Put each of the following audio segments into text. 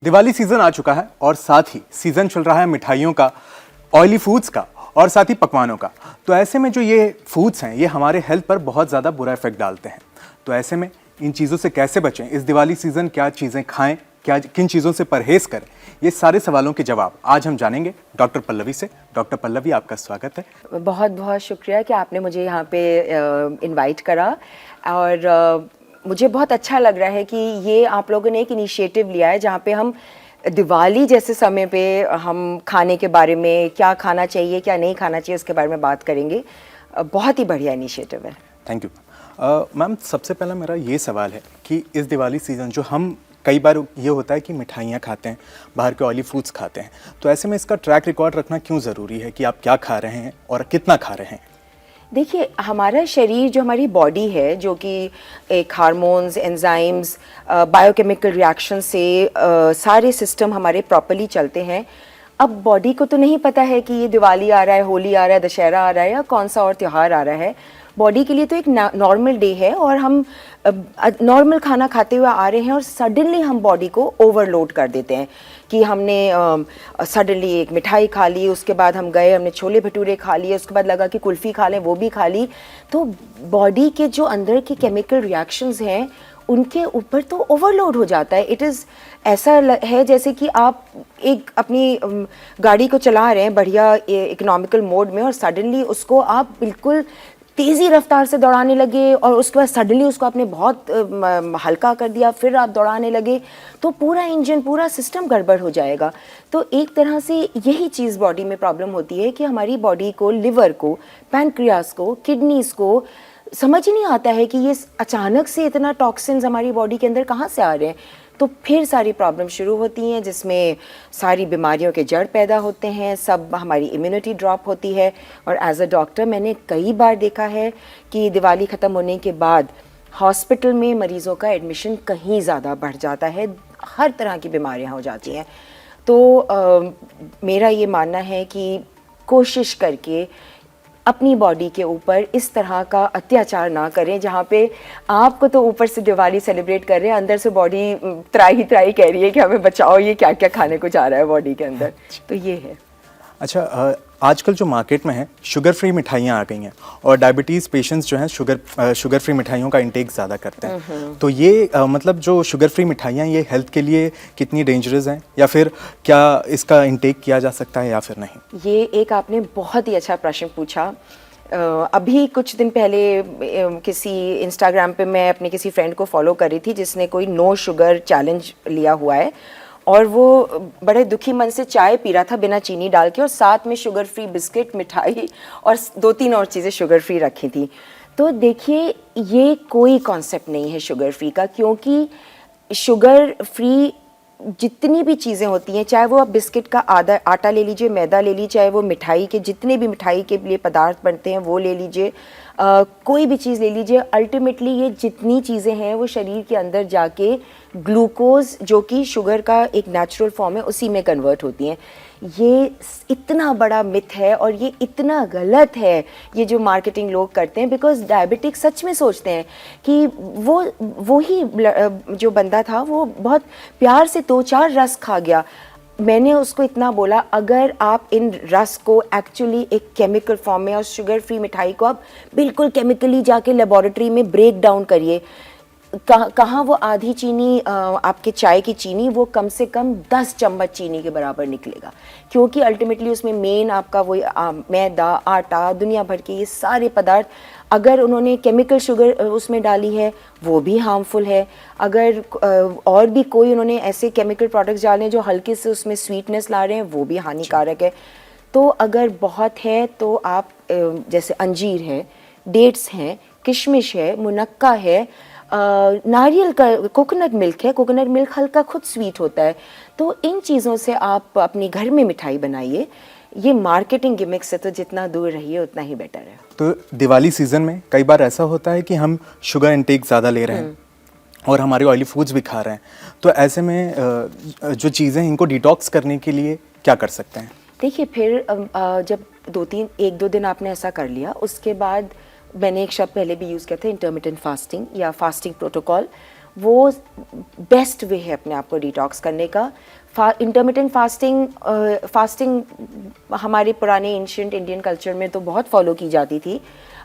Diwali season आ चुका है और साथ ही सीजन चल रहा है मिठाइयों का, ऑयली फूड्स का और साथ ही पकवानों का। तो ऐसे में जो ये फूड्स हैं ये हमारे हेल्थ पर बहुत ज़्यादा बुरा इफेक्ट डालते हैं। तो ऐसे में इन चीज़ों से कैसे बचें, इस दिवाली सीजन क्या चीज़ें खाएं, क्या किन चीज़ों से परहेज करें, ये सारे सवालों के जवाब आज हम जानेंगे डॉक्टर पल्लवी से। डॉक्टर पल्लवी, आपका स्वागत है। बहुत बहुत शुक्रिया कि आपने मुझे यहाँ पे इनवाइट करा और मुझे बहुत अच्छा लग रहा है कि ये आप लोगों ने एक इनिशिएटिव लिया है जहाँ पे हम दिवाली जैसे समय पे हम खाने के बारे में, क्या खाना चाहिए क्या नहीं खाना चाहिए उसके बारे में बात करेंगे। बहुत ही बढ़िया इनिशिएटिव है। Thank you ma'am. सबसे पहला मेरा ये सवाल है कि इस दिवाली सीज़न जो हम कई बार ये होता है कि मिठाइयाँ खाते हैं, बाहर के ऑयली फूड्स खाते हैं, तो ऐसे में इसका ट्रैक रिकॉर्ड रखना क्यों ज़रूरी है कि आप क्या खा रहे हैं और कितना खा रहे हैं? देखिए, हमारा शरीर जो हमारी बॉडी है, जो कि एक हार्मोन्स, एंजाइम्स, बायोकेमिकल रिएक्शन से सारे सिस्टम हमारे प्रॉपरली चलते हैं। अब बॉडी को तो नहीं पता है कि ये दिवाली आ रहा है, होली आ रहा है, दशहरा आ रहा है या कौन सा और त्यौहार आ रहा है। बॉडी के लिए तो एक नॉर्मल डे है और हम नॉर्मल खाना खाते हुए आ रहे हैं और सडनली हम बॉडी को ओवरलोड कर देते हैं कि हमने सडनली एक मिठाई खा ली, उसके बाद हम गए, हमने छोले भटूरे खा लिए, उसके बाद लगा कि कुल्फ़ी खा लें, वो भी खा ली। तो बॉडी के जो अंदर के केमिकल रिएक्शंस हैं उनके ऊपर तो ओवरलोड हो जाता है। इट इज़ ऐसा है जैसे कि आप एक अपनी गाड़ी को चला रहे हैं बढ़िया इकोनॉमिकल मोड में और सडनली उसको आप बिल्कुल तेज़ी रफ्तार से दौड़ाने लगे और उसके बाद सडनली उसको आपने बहुत हल्का कर दिया, फिर आप दौड़ाने लगे तो पूरा इंजन, पूरा सिस्टम गड़बड़ हो जाएगा। तो एक तरह से यही चीज़ बॉडी में प्रॉब्लम होती है कि हमारी बॉडी को, लिवर को, पैनक्रियास को, किडनीज़ को समझ ही नहीं आता है कि ये अचानक से इतना टॉक्सिन्स हमारी बॉडी के अंदर कहाँ से आ रहे हैं। तो फिर सारी प्रॉब्लम शुरू होती हैं जिसमें सारी बीमारियों के जड़ पैदा होते हैं, सब हमारी इम्यूनिटी ड्रॉप होती है। और एज अ डॉक्टर मैंने कई बार देखा है कि दिवाली ख़त्म होने के बाद हॉस्पिटल में मरीज़ों का एडमिशन कहीं ज़्यादा बढ़ जाता है, हर तरह की बीमारियां हो जाती हैं। तो मेरा ये मानना है कि कोशिश करके अपनी बॉडी के ऊपर इस तरह का अत्याचार ना करें जहाँ पे आपको तो ऊपर से दिवाली सेलिब्रेट कर रहे हैं, अंदर से बॉडी त्राही त्राही कह रही है कि हमें बचाओ, ये क्या क्या खाने को जा रहा है बॉडी के अंदर। तो ये है। अच्छा, आजकल जो मार्केट में है शुगर फ्री मिठाइयाँ आ गई हैं और डायबिटीज़ पेशेंट्स जो हैं शुगर फ्री मिठाइयों का इंटेक ज़्यादा करते हैं। तो ये मतलब जो शुगर फ्री मिठाइयाँ ये हेल्थ के लिए कितनी डेंजरस हैं या फिर क्या इसका इंटेक किया जा सकता है या फिर नहीं? ये एक आपने बहुत ही अच्छा प्रश्न पूछा। अभी कुछ दिन पहले किसी इंस्टाग्राम पे मैं अपने किसी फ्रेंड को फॉलो कर रही थी जिसने कोई नो शुगर चैलेंज लिया हुआ है और वो बड़े दुखी मन से चाय पी रहा था बिना चीनी डाल के और साथ में शुगर फ्री बिस्किट, मिठाई और 2-3 और चीज़ें शुगर फ्री रखी थी। तो देखिए, ये कोई कॉन्सेप्ट नहीं है शुगर फ्री का, क्योंकि शुगर फ्री जितनी भी चीज़ें होती हैं, चाहे वो आप बिस्किट का आटा ले लीजिए, मैदा ले लीजिए, चाहे वो मिठाई के जितने भी मिठाई के लिए पदार्थ बनते हैं वो ले लीजिए, कोई भी चीज़ ले लीजिए, अल्टीमेटली ये जितनी चीज़ें हैं वो शरीर के अंदर जाके ग्लूकोज, जो कि शुगर का एक नेचुरल फॉर्म है, उसी में कन्वर्ट होती हैं। ये इतना बड़ा मिथ है और ये इतना गलत है ये जो मार्केटिंग लोग करते हैं, बिकॉज डायबिटिक सच में सोचते हैं कि वो ही जो बंदा था वो बहुत प्यार से 2-4 रस खा गया। मैंने उसको इतना बोला, अगर आप इन रस को एक्चुअली एक केमिकल फॉर्म में और शुगर फ्री मिठाई को आप बिल्कुल केमिकली जाके लेबोरेटरी में ब्रेक डाउन करिए, कहाँ वो आधी चीनी आपके चाय की चीनी वो कम से कम 10 चम्मच चीनी के बराबर निकलेगा, क्योंकि अल्टीमेटली उसमें मेन आपका वही मैदा, आटा, दुनिया भर के ये सारे पदार्थ, अगर उन्होंने केमिकल शुगर उसमें डाली है वो भी हार्मफुल है। अगर और भी कोई उन्होंने ऐसे केमिकल प्रोडक्ट्स डाले हैं जो हल्के से उसमें स्वीटनेस ला रहे हैं वो भी हानिकारक है। तो अगर बहुत है तो आप जैसे अंजीर है, डेट्स हैं, किशमिश है, मुनक्का है, नारियल का कोकोनट मिल्क है, कोकोनट मिल्क हल्का खुद स्वीट होता है। तो इन चीज़ों से आप अपने घर में मिठाई बनाइए। ये मार्केटिंग गिमिक से तो जितना दूर रहिए उतना ही बेटर है। तो दिवाली सीजन में कई बार ऐसा होता है कि हम शुगर इंटेक ज़्यादा ले रहे हैं और हमारे ऑयली फूड्स भी खा रहे हैं, तो ऐसे में जो चीज़ें इनको डिटॉक्स करने के लिए क्या कर सकते हैं? देखिए, फिर जब 1-2 दिन आपने ऐसा कर लिया, उसके बाद मैंने एक शब्द पहले भी यूज़ किया था, इंटरमिटेंट फास्टिंग या फास्टिंग प्रोटोकॉल। वो बेस्ट वे है अपने आप को डिटॉक्स करने का। इंटरमिटेंट फास्टिंग हमारे पुराने एंशिएंट इंडियन कल्चर में तो बहुत फॉलो की जाती थी।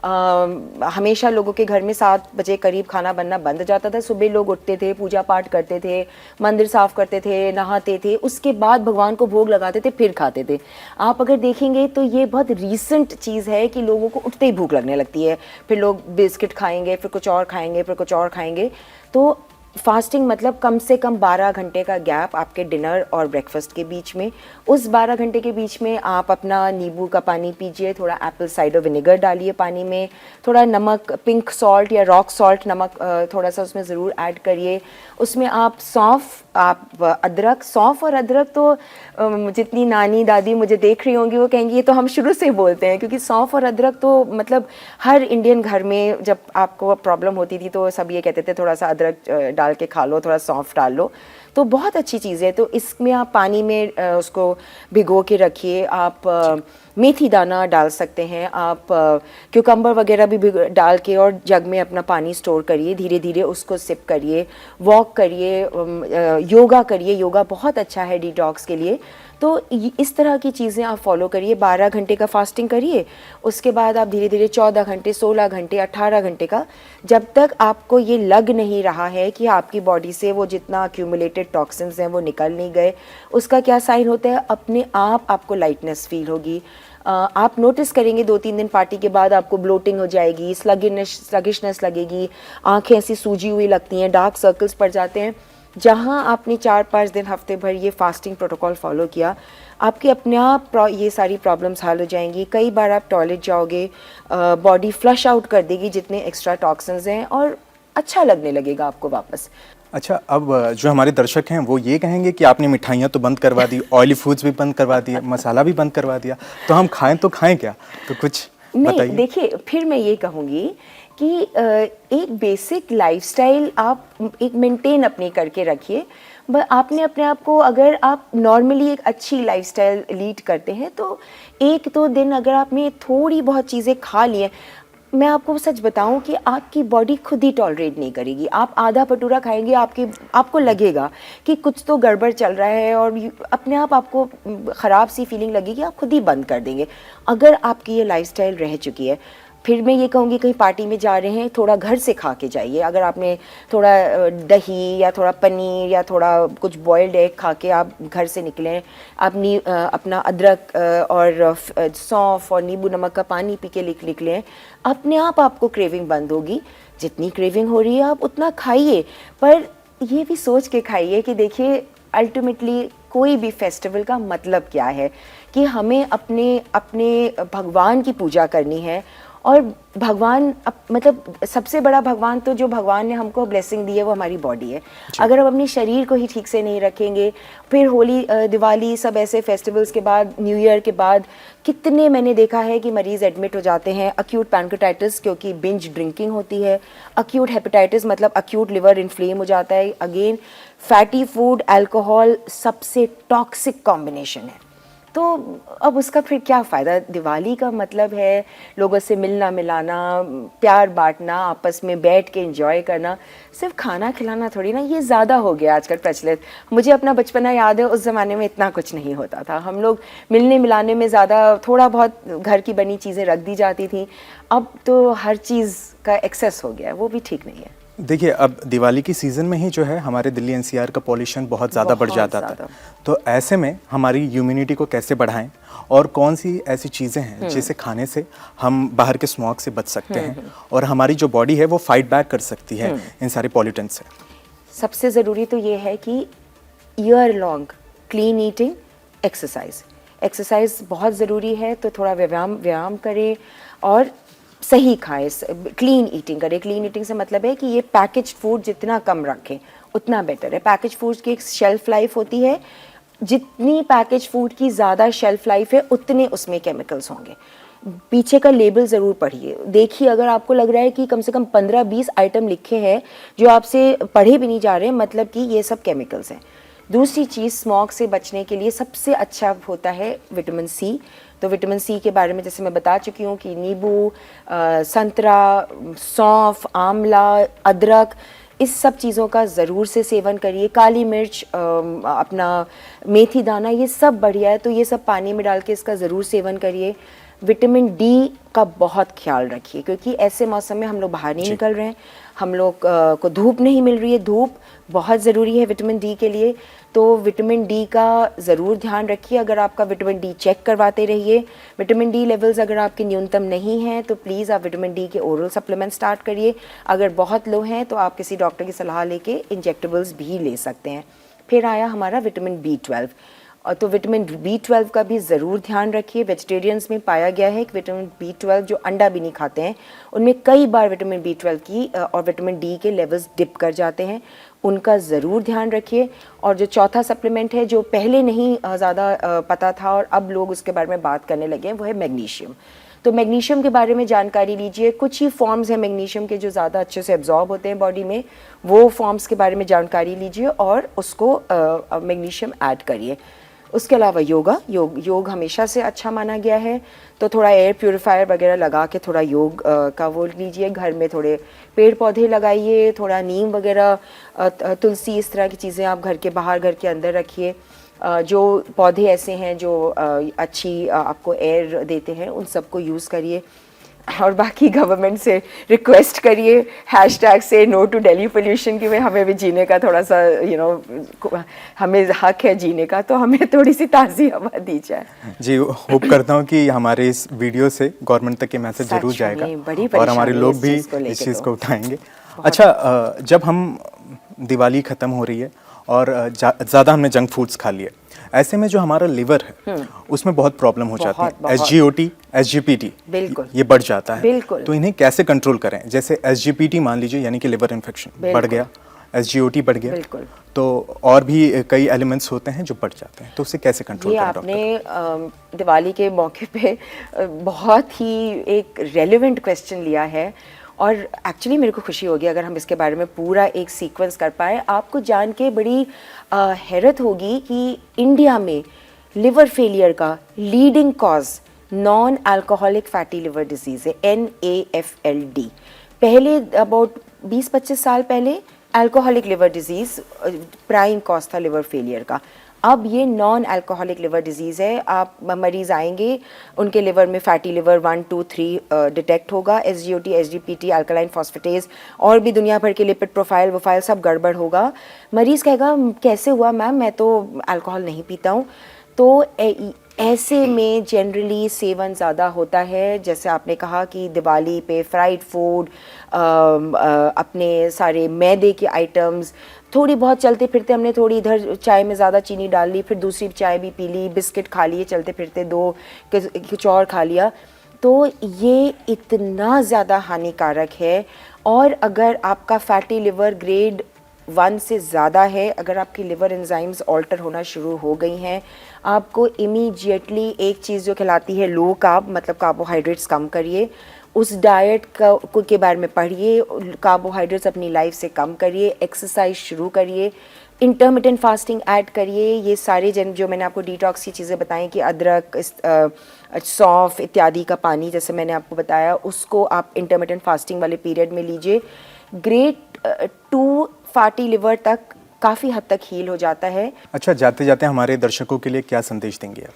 हमेशा लोगों के घर में 7 बजे करीब खाना बनना बंद हो जाता था। सुबह लोग उठते थे, पूजा पाठ करते थे, मंदिर साफ करते थे, नहाते थे, उसके बाद भगवान को भोग लगाते थे, फिर खाते थे। आप अगर देखेंगे तो ये बहुत रीसेंट चीज़ है कि लोगों को उठते ही भूख लगने लगती है, फिर लोग बिस्किट खाएंगे, फिर कुछ और खाएंगे, फिर कुछ और खाएंगे। तो फास्टिंग मतलब कम से कम 12 घंटे का गैप आपके डिनर और ब्रेकफास्ट के बीच में। उस 12 घंटे के बीच में आप अपना नींबू का पानी पीजिए, थोड़ा एप्पल साइडर विनेगर डालिए पानी में, थोड़ा नमक, पिंक सॉल्ट या रॉक सॉल्ट नमक थोड़ा सा उसमें ज़रूर ऐड करिए। उसमें आप सौंफ और अदरक तो जितनी नानी दादी मुझे देख रही होंगी वो कहेंगी ये तो हम शुरू से बोलते हैं, क्योंकि सौंफ और अदरक तो मतलब हर इंडियन घर में जब आपको प्रॉब्लम होती थी तो सब ये कहते थे थोड़ा सा अदरक डाल के खा लो, थोड़ा सौंफ डाल लो, तो बहुत अच्छी चीज़ है। तो इसमें आप पानी में उसको भिगो के रखिए। आप मेथी दाना डाल सकते हैं, आप क्यूकम्बर वगैरह भी डाल के और जग में अपना पानी स्टोर करिए, धीरे धीरे उसको सिप करिए, वॉक करिए, योगा करिए। योगा बहुत अच्छा है डिटॉक्स के लिए। तो इस तरह की चीज़ें आप फॉलो करिए। 12 घंटे का फास्टिंग करिए, उसके बाद आप धीरे धीरे 14 घंटे, 16 घंटे, 18 घंटे का, जब तक आपको ये लग नहीं रहा है कि आपकी बॉडी से वो जितना अक्यूमुलेटेड टॉक्सिन्स हैं वो निकल नहीं गए। उसका क्या साइन होता है? अपने आप आपको लाइटनेस फील होगी। आप नोटिस करेंगे 2-3 दिन पार्टी के बाद आपको ब्लोटिंग हो जाएगी, स्लगिशनेस लगेगी, आंखें ऐसी सूजी हुई लगती हैं, डार्क सर्कल्स पड़ जाते हैं। जहाँ आपने 4-5 दिन, हफ्ते भर ये फास्टिंग प्रोटोकॉल फॉलो किया, आपके अपने आप ये सारी प्रॉब्लम्स हल हो जाएंगी। कई बार आप टॉयलेट जाओगे, बॉडी फ्लश आउट कर देगी जितने एक्स्ट्रा टॉक्सिन्स हैं, और अच्छा लगने लगेगा आपको वापस। अच्छा, अब जो हमारे दर्शक हैं वो ये कहेंगे कि आपने मिठाइयाँ तो बंद करवा दी, ऑयली फूड्स भी बंद करवा दिए, मसाला भी बंद करवा दिया, तो हम खाएं तो खाएं क्या? तो कुछ बताइए। नहीं, देखिए, फिर मैं ये कहूँगी कि एक बेसिक लाइफस्टाइल आप एक मेंटेन अपनी करके रखिए। आपने अपने आप को, अगर आप नॉर्मली एक अच्छी लाइफस्टाइल लीड करते हैं तो 1-2 दिन अगर आपने थोड़ी बहुत चीज़ें खा ली हैं, मैं आपको सच बताऊं कि आपकी बॉडी खुद ही टॉलरेट नहीं करेगी। आप आधा भटूरा खाएंगे, आपको लगेगा कि कुछ तो गड़बड़ चल रहा है और अपने आप आपको ख़राब सी फीलिंग लगेगी, आप खुद ही बंद कर देंगे अगर आपकी ये लाइफस्टाइल रह चुकी है। फिर मैं ये कहूँगी कहीं पार्टी में जा रहे हैं, थोड़ा घर से खा के जाइए। अगर आपने थोड़ा दही या थोड़ा पनीर या थोड़ा कुछ बॉइल्ड एग खा के आप घर से निकलें, अपना अदरक और सौंफ और नींबू नमक का पानी पी के निकलें, अपने आप आपको क्रेविंग बंद होगी। जितनी क्रेविंग हो रही है आप उतना खाइए, पर ये भी सोच के खाइए कि देखिए अल्टीमेटली कोई भी फेस्टिवल का मतलब क्या है, कि हमें अपने भगवान की पूजा करनी है। और भगवान मतलब सबसे बड़ा भगवान तो जो भगवान ने हमको ब्लेसिंग दी है वो हमारी बॉडी है। अगर हम अपने शरीर को ही ठीक से नहीं रखेंगे, फिर होली, दिवाली, सब ऐसे फेस्टिवल्स के बाद, न्यू ईयर के बाद कितने मैंने देखा है कि मरीज़ एडमिट हो जाते हैं अक्यूट पैनक्रेटाइटिस, क्योंकि बिंज ड्रिंकिंग होती है। अक्यूट हेपेटाइटिस मतलब अक्यूट लिवर इन्फ्लेम हो जाता है। अगेन फैटी फूड, अल्कोहल सबसे टॉक्सिक कॉम्बिनेशन है। तो अब उसका फिर क्या फ़ायदा? दिवाली का मतलब है लोगों से मिलना मिलाना, प्यार बांटना, आपस में बैठ के एंजॉय करना, सिर्फ खाना खिलाना थोड़ी ना। ये ज़्यादा हो गया आजकल प्रचलित। मुझे अपना बचपना याद है, उस ज़माने में इतना कुछ नहीं होता था। हम लोग मिलने मिलाने में ज़्यादा, थोड़ा बहुत घर की बनी चीज़ें रख दी जाती थी। अब तो हर चीज़ का एक्सेस हो गया है, वो भी ठीक नहीं है। देखिए, अब दिवाली की सीज़न में ही जो है हमारे दिल्ली एनसीआर का पॉल्यूशन बहुत ज़्यादा बढ़ जाता था। तो ऐसे में हमारी इम्यूनिटी को कैसे बढ़ाएं, और कौन सी ऐसी चीज़ें हैं जिसे खाने से हम बाहर के स्मॉग से बच सकते हैं और हमारी जो बॉडी है वो फाइट बैक कर सकती है इन सारे पॉल्यूटेंट्स से? सबसे ज़रूरी तो ये है कि year long clean eating, exercise बहुत ज़रूरी है। तो थोड़ा व्यायाम करें और सही खाएं, क्लीन ईटिंग करें। क्लीन ईटिंग से मतलब है कि ये पैकेज्ड फूड जितना कम रखें उतना बेटर है। पैकेज फूड्स की एक शेल्फ लाइफ होती है, जितनी पैकेज फूड की ज़्यादा शेल्फ लाइफ है उतने उसमें केमिकल्स होंगे। पीछे का लेबल ज़रूर पढ़िए, देखिए अगर आपको लग रहा है कि कम से कम 15-20 आइटम लिखे हैं जो आपसे पढ़े भी नहीं जा रहे, मतलब कि ये सब केमिकल्स हैं। दूसरी चीज़, स्मॉग से बचने के लिए सबसे अच्छा होता है विटामिन सी। तो विटामिन सी के बारे में जैसे मैं बता चुकी हूँ कि नींबू, संतरा, सौंफ, आंवला, अदरक, इस सब चीज़ों का ज़रूर से सेवन करिए। काली मिर्च, अपना मेथी दाना, ये सब बढ़िया है, तो ये सब पानी में डाल के इसका ज़रूर सेवन करिए। विटामिन डी का बहुत ख्याल रखिए, क्योंकि ऐसे मौसम में हम लोग बाहर नहीं निकल रहे हैं, हम लोग को धूप नहीं मिल रही है। धूप बहुत ज़रूरी है विटामिन डी के लिए, तो विटामिन डी का ज़रूर ध्यान रखिए। अगर आपका विटामिन डी चेक करवाते रहिए। विटामिन डी लेवल्स अगर आपके न्यूनतम नहीं हैं तो प्लीज़ आप विटामिन डी के ओरल सप्लीमेंट स्टार्ट करिए। अगर बहुत लो हैं तो आप किसी डॉक्टर की सलाह लेके इंजेक्टेबल्स भी ले सकते हैं। फिर आया हमारा विटामिन B12, और तो विटामिन B12 का भी ज़रूर ध्यान रखिए। वेजिटेरियंस में पाया गया है कि विटामिन B12 जो अंडा भी नहीं खाते हैं उनमें कई बार विटामिन B12 की और विटामिन डी के लेवल्स डिप कर जाते हैं, उनका ज़रूर ध्यान रखिए। और जो चौथा सप्लीमेंट है जो पहले नहीं ज़्यादा पता था और अब लोग उसके बारे में बात करने लगे हैं, वो है मैग्नीशियम। तो मैग्नीशियम के बारे में जानकारी लीजिए। कुछ ही फॉर्म्स हैं मैग्नीशियम के जो ज़्यादा अच्छे से एब्जॉर्ब होते हैं बॉडी में, वो फॉर्म्स के बारे में जानकारी लीजिए और उसको मैग्नीशियम ऐड करिए। उसके अलावा योग हमेशा से अच्छा माना गया है, तो थोड़ा एयर प्यूरिफायर वगैरह लगा के थोड़ा योग का वो लीजिए। घर में थोड़े पेड़ पौधे लगाइए, थोड़ा नीम वगैरह, तुलसी, इस तरह की चीज़ें आप घर के बाहर घर के अंदर रखिए। जो पौधे ऐसे हैं जो अच्छी आपको एयर देते हैं, उन सबको यूज़ करिए। और बाकी गवर्नमेंट से रिक्वेस्ट करिए हैशटैग से नो टू दिल्ली पोल्यूशन की, हमें भी जीने का थोड़ा सा हमें हक है जीने का, तो हमें थोड़ी सी ताज़ी हवा दी जाए। जी, होप करता हूँ कि हमारे इस वीडियो से गवर्नमेंट तक ये मैसेज जरूर जाएगा और हमारे लोग भी इस चीज़ को उठाएंगे। अच्छा, जब हम दिवाली ख़त्म हो रही है और ज़्यादा हमने जंक फूड्स खा लिए, ऐसे में जो हमारा लिवर है उसमें बहुत प्रॉब्लम हो जाती है। SGOT, SGPT बिल्कुल ये बढ़ जाता है। बिल्कुल। तो इन्हें कैसे कंट्रोल करें? जैसे SGPT मान लीजिए, यानी कि लिवर इन्फेक्शन बढ़ गया, SGOT बढ़ गया, बिल्कुल। तो और भी कई एलिमेंट्स होते हैं जो बढ़ जाते हैं, तो उसे कैसे कंट्रोल करें? आपने दिवाली के मौके पे बहुत ही एक रेलेवेंट क्वेश्चन लिया है, और एक्चुअली मेरे को खुशी होगी अगर हम इसके बारे में पूरा एक सीक्वेंस कर पाए। आपको जान के बड़ी हैरत होगी कि इंडिया में लिवर फेलियर का leading cause non alcoholic fatty liver disease है, NAFLD। पहले अबाउट 20-25 साल पहले alcoholic liver disease prime cause था लिवर फेलियर का। अब ये नॉन अल्कोहलिक लिवर डिजीज़ है। आप मरीज़ आएंगे, उनके लिवर में फैटी लिवर 1, 2, 3 डिटेक्ट होगा, SGOT, SGPT, अल्कलाइन फॉस्फेटेज और भी दुनिया भर के लिपिड प्रोफाइल सब गड़बड़ होगा। मरीज़ कहेगा कैसे हुआ मैम, मैं तो अल्कोहल नहीं पीता हूँ। तो ऐसे में जनरली सेवन ज़्यादा होता है। जैसे आपने कहा कि दिवाली पे फ्राइड फूड, अपने सारे मैदे के आइटम्स, थोड़ी बहुत चलते फिरते हमने थोड़ी इधर चाय में ज़्यादा चीनी डाल ली, फिर दूसरी चाय भी पी ली, बिस्किट खा लिए चलते फिरते, दो कुछ और खा लिया, तो ये इतना ज़्यादा हानिकारक है। और अगर आपका फैटी लिवर ग्रेड 1 से ज़्यादा है, अगर आपकी लिवर एंजाइम्स ऑल्टर होना शुरू हो गई हैं, आपको इमीडिएटली एक चीज़ जो खिलाती है लो कार्ब, मतलब कार्बोहाइड्रेट्स कम करिए, उस डाइट के बारे में पढ़िए, कार्बोहाइड्रेट्स अपनी लाइफ से कम करिए, एक्सरसाइज शुरू करिए, इंटरमिटेंट फास्टिंग ऐड करिए। ये सारे जो मैंने आपको डिटॉक्स की चीज़ें बताई कि अदरक, सौंफ इत्यादि का पानी जैसे मैंने आपको बताया, उसको आप इंटरमिटेंट फास्टिंग वाले पीरियड में लीजिए। ग्रेड 2 फैटी लिवर तक काफ़ी हद तक हील हो जाता है। अच्छा, जाते जाते हमारे दर्शकों के लिए क्या संदेश देंगे आप?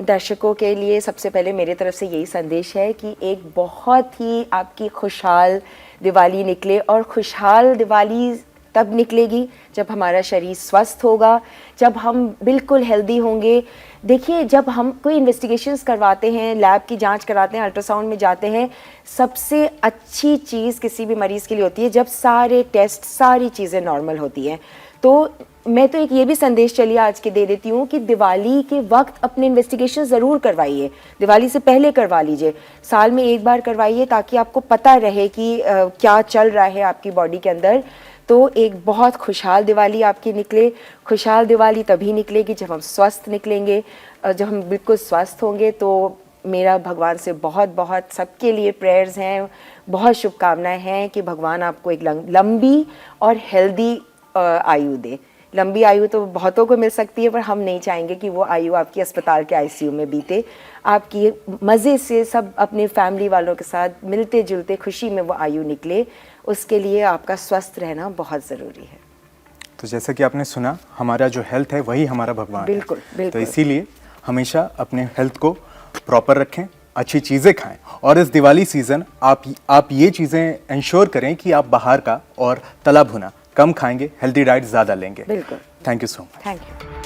दर्शकों के लिए सबसे पहले मेरे तरफ से यही संदेश है कि एक बहुत ही आपकी खुशहाल दिवाली निकले, और खुशहाल दिवाली तब निकलेगी जब हमारा शरीर स्वस्थ होगा, जब हम बिल्कुल हेल्दी होंगे। देखिए, जब हम कोई इन्वेस्टिगेशंस करवाते हैं, लैब की जांच कराते हैं, अल्ट्रासाउंड में जाते हैं, सबसे अच्छी चीज़ किसी भी मरीज़ के लिए होती है जब सारे टेस्ट, सारी चीज़ें नॉर्मल होती हैं। तो मैं तो एक ये भी संदेश चलिए आज के दे देती हूँ कि दिवाली के वक्त अपने इन्वेस्टिगेशन ज़रूर करवाइए, दिवाली से पहले करवा लीजिए, साल में एक बार करवाइए, ताकि आपको पता रहे कि क्या चल रहा है आपकी बॉडी के अंदर। तो एक बहुत खुशहाल दिवाली आपकी निकले। खुशहाल दिवाली तभी निकलेगी जब हम स्वस्थ निकलेंगे। जब हम बिल्कुल स्वस्थ होंगे तो मेरा भगवान से बहुत बहुत सबके लिए प्रेयर्स हैं, बहुत शुभकामनाएं हैं कि भगवान आपको एक लंबी और हेल्दी आयु दे। लंबी आयु तो बहुतों को मिल सकती है, पर हम नहीं चाहेंगे कि वो आयु आपकी अस्पताल के ICU में बीते। आपकी मज़े से सब अपने फैमिली वालों के साथ मिलते जुलते खुशी में वो आयु निकले। उसके लिए आपका स्वस्थ रहना बहुत ज़रूरी है। तो जैसा कि आपने सुना, हमारा जो हेल्थ है वही हमारा भगवान है। बिल्कुल, बिल्कुल। तो इसीलिए हमेशा अपने हेल्थ को प्रॉपर रखें, अच्छी चीज़ें खाएं, और इस दिवाली सीज़न आप ये चीज़ें इंश्योर करें कि आप बाहर का और तला भुना कम खाएंगे, हेल्दी डाइट ज़्यादा लेंगे। बिल्कुल। Thank you so much. Thank you.